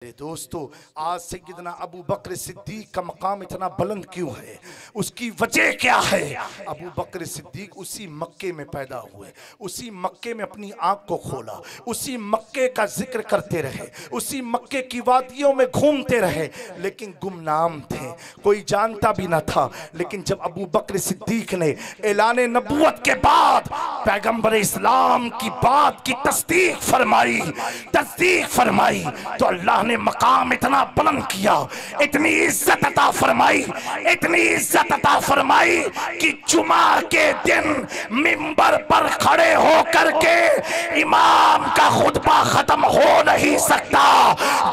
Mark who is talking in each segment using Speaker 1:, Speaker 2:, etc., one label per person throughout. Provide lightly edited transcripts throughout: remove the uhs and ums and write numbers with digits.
Speaker 1: मेरे दोस्तों, आज सैयदना अबू बकर सिद्दीक का मकाम इतना बुलंद क्यों है? उसकी वजह क्या है? अबू बकर सिद्दीक उसी मक्के में पैदा हुए, उसी मक्के में अपनी आंख को खोला, उसी मक्के का जिक्र करते रहे, उसी मक्के की वादियों में घूमते रहे, लेकिन गुमनाम थे, कोई जानता भी न था। लेकिन जब अबू बकर सिद्दीक ने ऐलान नबूवत के बाद पैगंबर इस्लाम की बात की तस्दीक फरमाई तो अल्लाह ने मकाम इतना बुलंद किया, इतनी इज्जत अता फरमाई, इतनी इज्जत अता फरमाई कि जुमा के दिन मिंबर पर खड़े होकर के इमाम का खुतबा खत्म हो नहीं सकता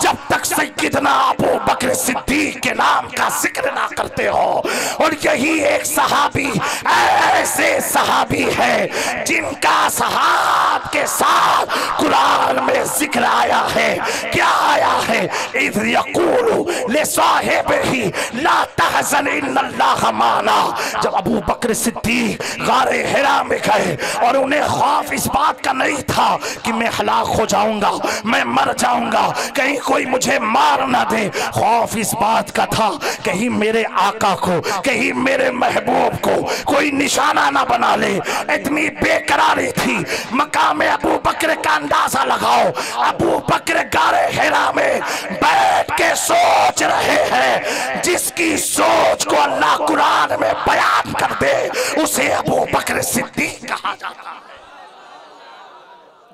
Speaker 1: जब तक सैयदना अबू बकर सिद्दीक के नाम का जिक्र ना करते हो। और यही एक सहाबी, ऐसे सहाबी है जिनका सहाब के साथ कुरान में जिक्र आया है। क्या आया है? इज़ यक़ूलु लिसाहिबिही ला तहज़न इन्नल्लाह माना। जब अबू बकर सिद्दीक गारे हिरा में गए और उन्हें खौफ इस बात का नहीं था कि मैं हलाक हो जाऊंगा, मैं मर जाऊंगा, कहीं कोई मुझे मार ना दे, खौफ इस बात का था कहीं मेरे आका को, कहीं मेरे महबूब को कोई निशाना ना बना ले। इतनी बेकरारी थी। मकाम अबू बकर का अंदाजा लगाओ, अबू बकर गारे हिरा में बैठ के सोच रहे हैं। जिसकी सोच को अल्लाह कुरान में बयान कर दे उसे अबू बकर सिद्दीक कहा जाता है।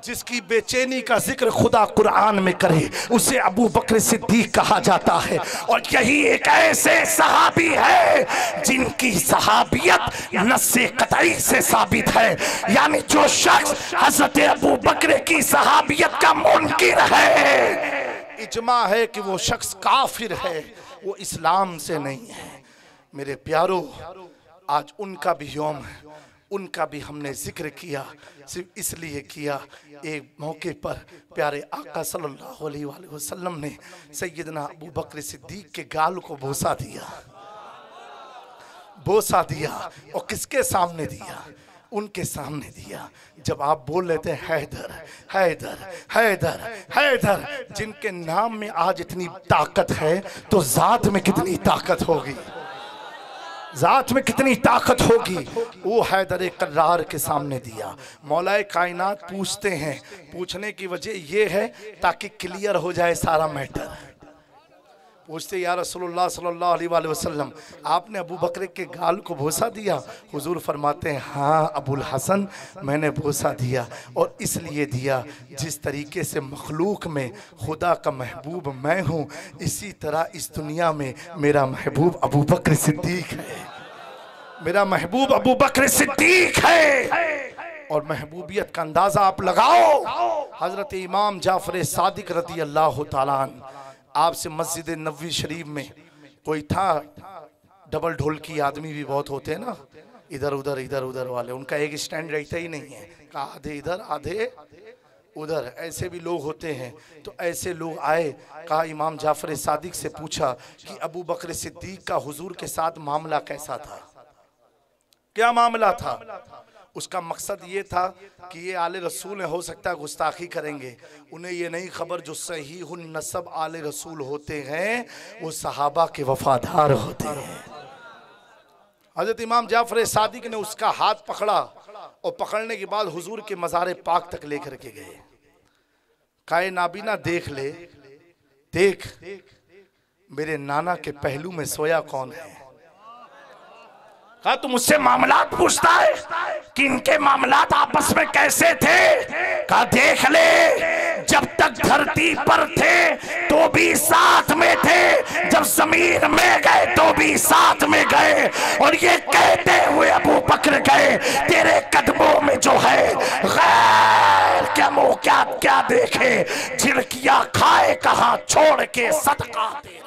Speaker 1: जिसकी बेचैनी का जिक्र खुदा कुरान में करे उसे अबू बकर सिद्दीक कहा जाता है। और यही एक ऐसे सहाबी है जिनकी सहाबियत नस्से कतई से साबित है। यानी जो शख्स हजरत अबू बकर की सहाबियत का मुनकिर है, इजमा है कि वो शख्स काफिर है, वो इस्लाम से नहीं है। मेरे प्यारो, आज उनका भी यौम है, उनका भी हमने जिक्र किया, सिर्फ इसलिए किया एक मौके पर प्यारे आका सल्लल्लाहु अलैहि वसल्लम ने सैयदना अबू बकर सिद्दीक के गाल को बोसा दिया। और किसके सामने दिया? उनके सामने दिया। जब आप बोल लेते हैं हैदर हैदर हैदर हैदर, जिनके नाम में आज इतनी ताकत है तो जात में कितनी ताकत होगी, जात में कितनी ताकत होगी। वो हैदर कर्रार के सामने दिया। मौलाए कायनात पूछते हैं, पूछने की वजह ये है ताकि क्लियर हो जाए सारा मैटर। पूछते या रसूलुल्लाह सल्लल्लाहु अलैहि वसल्लम, आपने अबू बकर के गाल को बोसा दिया? हुजूर फरमाते हैं हाँ अबुल हसन, मैंने बोसा दिया। और इसलिए दिया जिस तरीके से मखलूक में खुदा का महबूब मैं हूँ, इसी तरह इस दुनिया में मेरा महबूब अबू बकर सिद्दीक है, मेरा महबूब अबू बकर सिद्दीक है। और महबूबियत का अंदाजा आप लगाओ। हजरत इमाम जाफर सादिक रज़ी अल्लाह तआला अन्हु, आपसे मस्जिद नबवी शरीफ में कोई था, डबल ढोलकी आदमी भी बहुत होते हैं ना, इधर उधर वाले, उनका एक स्टैंड रहता ही नहीं है, आधे इधर आधे उधर, ऐसे भी लोग होते हैं। तो ऐसे लोग आए, कहा इमाम जाफर सादिक से पूछा कि अबू बकर सिद्दीक का हुजूर के साथ मामला कैसा था, क्या मामला था? उसका मकसद ये था कि ये आले रसूल है, हो सकता है गुस्ताखी करेंगे। उन्हें ये नहीं खबर जो सहीहुन नसब आले रसूल होते हैं वो सहाबा के वफादार होते हैं। हजरत इमाम जाफर सादिक ने उसका हाथ पकड़ा और पकड़ने के बाद हुजूर के मज़ार पाक तक लेकर के गए। काए नाबीना देख ले, देख मेरे नाना के पहलू में सोया कौन है। कहा तू मुझसे मामलात पूछता है कि इनके मामलात आपस में कैसे थे? कहा देख ले, जब तक धरती पर थे तो भी साथ में थे, जब जमीन में गए तो भी साथ में गए। और ये कहते हुए अबू बकर गए, तेरे कदमों में जो है गैर क्या मुँह क्या क्या देखे, झिड़कियां खाए कहाँ छोड़ के सदका दे।